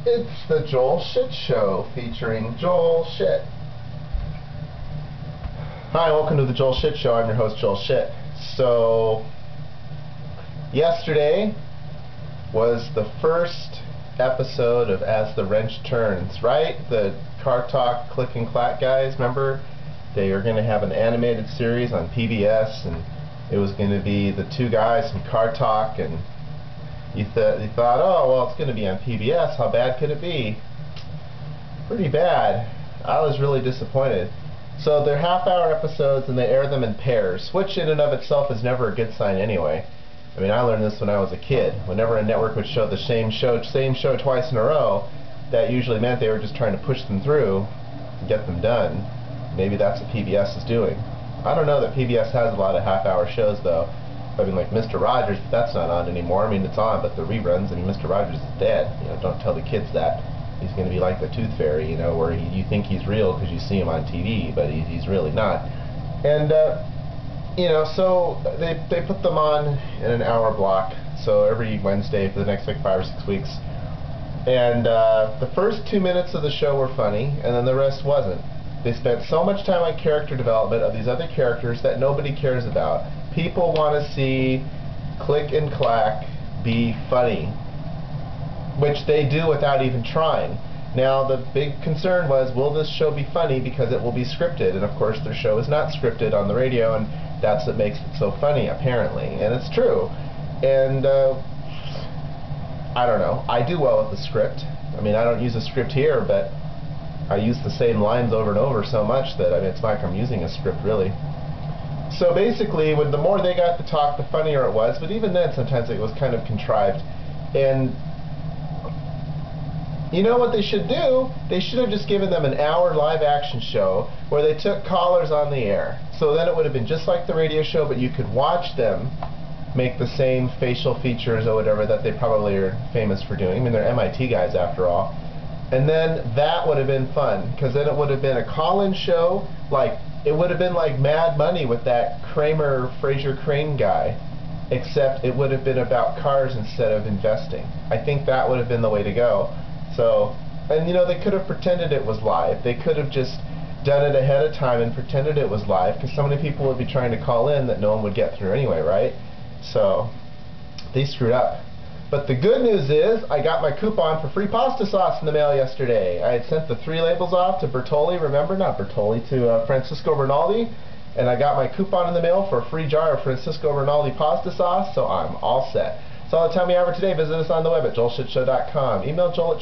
It's the Joel Shit Show featuring Joel Shit. Hi, welcome to the Joel Shit Show. I'm your host, Joel Shit. So, yesterday was the first episode of As the Wrench Turns, right? The Car Talk Click and Clack guys, remember? They were going to have an animated series on PBS, and it was going to be the two guys from Car Talk, and you thought, oh, well, it's going to be on PBS. How bad could it be? Pretty bad. I was really disappointed. So they're half-hour episodes, and they air them in pairs, which in and of itself is never a good sign anyway. I mean, I learned this when I was a kid. Whenever a network would show the same show twice in a row, that usually meant they were just trying to push them through and get them done. Maybe that's what PBS is doing. I don't know that PBS has a lot of half-hour shows, though. I mean, like Mr. Rogers, but that's not on anymore. I mean, it's on, but the reruns. I mean, Mr. Rogers is dead. You know, don't tell the kids that. He's going to be like the Tooth Fairy, you know, where you think he's real because you see him on TV, but he's really not. And you know, so they put them on in an hour block, so every Wednesday for the next like 5 or 6 weeks. And the first 2 minutes of the show were funny, and then the rest wasn't. They spent so much time on character development of these other characters that nobody cares about. People want to see Click and Clack be funny, which they do without even trying. Now, the big concern was, will this show be funny because it will be scripted? And of course, their show is not scripted on the radio, and that's what makes it so funny, apparently. And it's true. And I don't know. I do well with the script. I mean, I don't use a script here, but I use the same lines over and over so much that, I mean, it's like I'm using a script, really. So basically, the more they got to talk, the funnier it was. But even then, sometimes it was kind of contrived. And you know what they should do? They should have just given them an hour live-action show where they took callers on the air. So then it would have been just like the radio show, but you could watch them make the same facial features or whatever that they probably are famous for doing. I mean, they're MIT guys, after all. And then that would have been fun, because then it would have been a call-in show, like it would have been like Mad Money with that Fraser Crane guy, except it would have been about cars instead of investing. I think that would have been the way to go. So, and you know, they could have pretended it was live. They could have just done it ahead of time and pretended it was live, because so many people would be trying to call in that no one would get through anyway, right? So, they screwed up. But the good news is, I got my coupon for free pasta sauce in the mail yesterday. I had sent the 3 labels off to Bertolli, remember? Not Bertolli, to Francisco Rinaldi. And I got my coupon in the mail for a free jar of Francisco Rinaldi pasta sauce, so I'm all set. That's all the time we have for today. Visit us on the web at joelshitshow.com. Email Joel at